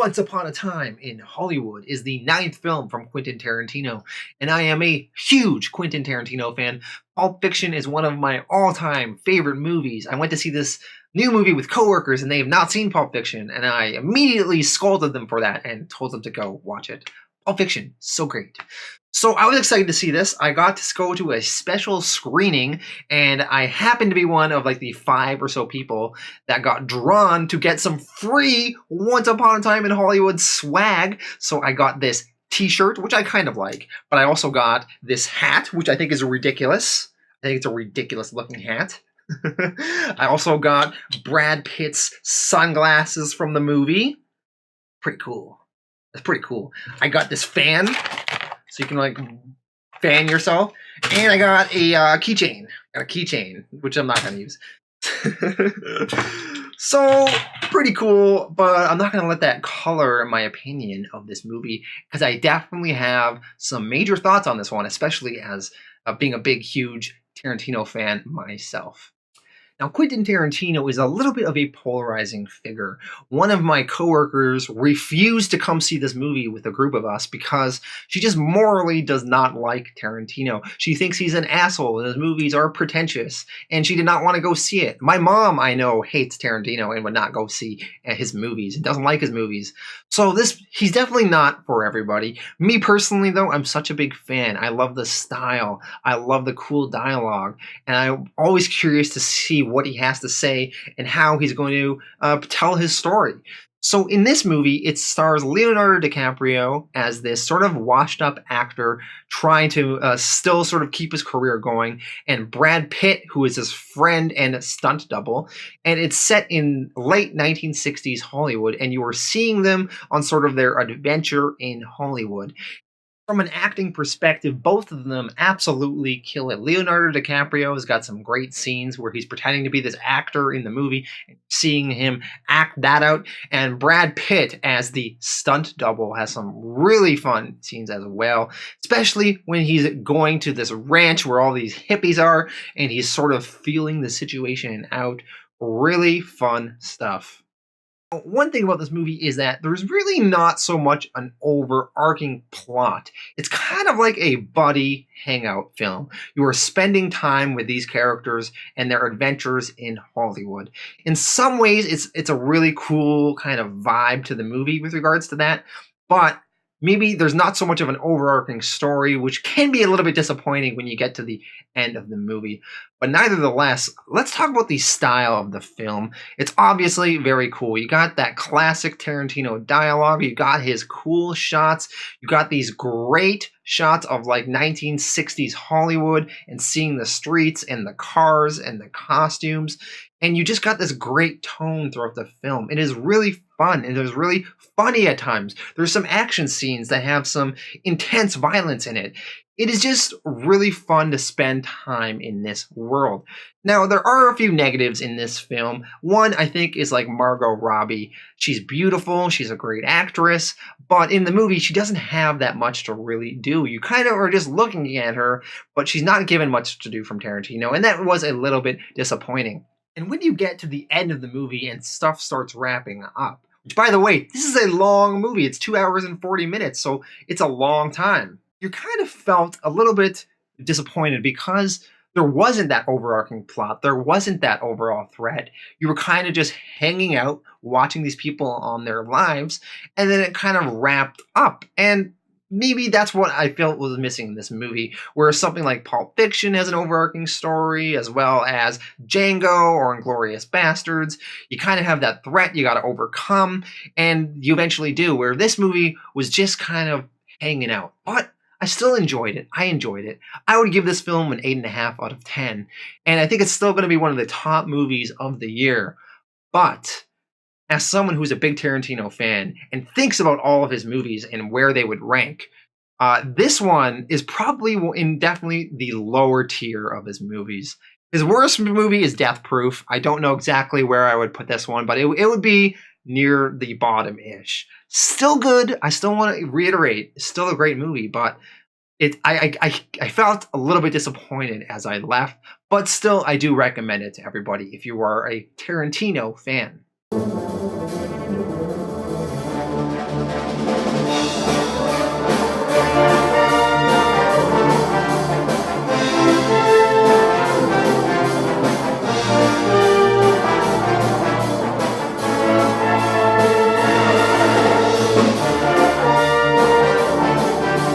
Once Upon a Time in Hollywood is the 9th film from Quentin Tarantino, and I am a huge Quentin Tarantino fan. Pulp Fiction is one of my all-time favorite movies. I went to see this new movie with coworkers, and they have not seen Pulp Fiction, and I immediately scolded them for that and told them to go watch it. Pulp Fiction, so great. So I was excited to see this. I got to go to a special screening, and I happened to be one of like the 5 or so people that got drawn to get some free Once Upon a Time in Hollywood swag. So I got this t-shirt, which I kind of like, but I also got this hat, which I think is ridiculous. I think it's a ridiculous looking hat. I also got Brad Pitt's sunglasses from the movie. Pretty cool. That's pretty cool. I got this fan, so you can like fan yourself. And I got a keychain. Which I'm not going to use. So, pretty cool, but I'm not going to let that color my opinion of this movie, because I definitely have some major thoughts on this one, especially as being a big, huge Tarantino fan myself. Now, Quentin Tarantino is a little bit of a polarizing figure. One of my coworkers refused to come see this movie with a group of us because she just morally does not like Tarantino. She thinks he's an asshole and his movies are pretentious, and she did not want to go see it. My mom, I know, hates Tarantino and would not go see his movies and doesn't like his movies. So he's definitely not for everybody. Me personally, though, I'm such a big fan. I love the style. I love the cool dialogue, and I'm always curious to see what he has to say and how he's going to tell his story. So in this movie, it stars Leonardo DiCaprio as this sort of washed up actor trying to still sort of keep his career going, and Brad Pitt, who is his friend and stunt double. And it's set in late 1960s Hollywood, and you are seeing them on sort of their adventure in Hollywood. From an acting perspective, both of them absolutely kill it. Leonardo DiCaprio has got some great scenes where he's pretending to be this actor in the movie, and seeing him act that out. And Brad Pitt as the stunt double has some really fun scenes as well, especially when he's going to this ranch where all these hippies are, and he's sort of feeling the situation out. Really fun stuff. One thing about this movie is that there's really not so much an overarching plot. It's kind of like a buddy hangout film. You are spending time with these characters and their adventures in Hollywood. In some ways, it's a really cool kind of vibe to the movie with regards to that, but maybe there's not so much of an overarching story, which can be a little bit disappointing when you get to the end of the movie. But nevertheless, let's talk about the style of the film. It's obviously very cool. You got that classic Tarantino dialogue. You got his cool shots. You got these great shots of like 1960s Hollywood and seeing the streets and the cars and the costumes. And you just got this great tone throughout the film. It is really fun, and it is really funny at times. There's some action scenes that have some intense violence in it. It is just really fun to spend time in this world. Now, there are a few negatives in this film. One, I think, is like Margot Robbie. She's beautiful, she's a great actress, but in the movie, she doesn't have that much to really do. You kind of are just looking at her, but she's not given much to do from Tarantino, and that was a little bit disappointing. And when you get to the end of the movie and stuff starts wrapping up, which, by the way, this is a long movie. It's 2 hours and 40 minutes, so it's a long time. You kind of felt a little bit disappointed because there wasn't that overarching plot. There wasn't that overall thread. You were kind of just hanging out, watching these people on their lives, and then it kind of wrapped up. And maybe that's what I felt was missing in this movie, where something like Pulp Fiction has an overarching story, as well as Django or Inglourious Bastards. You kind of have that threat you got to overcome, and you eventually do, where this movie was just kind of hanging out. But I still enjoyed it. I enjoyed it. I would give this film an 8.5 out of 10, and I think it's still going to be one of the top movies of the year. But as someone who's a big Tarantino fan and thinks about all of his movies and where they would rank, this one is probably definitely the lower tier of his movies. His worst movie is Death Proof. I don't know exactly where I would put this one, but it would be near the bottom-ish. Still good. I still want to reiterate, it's still a great movie, but I felt a little bit disappointed as I left, but still I do recommend it to everybody if you are a Tarantino fan.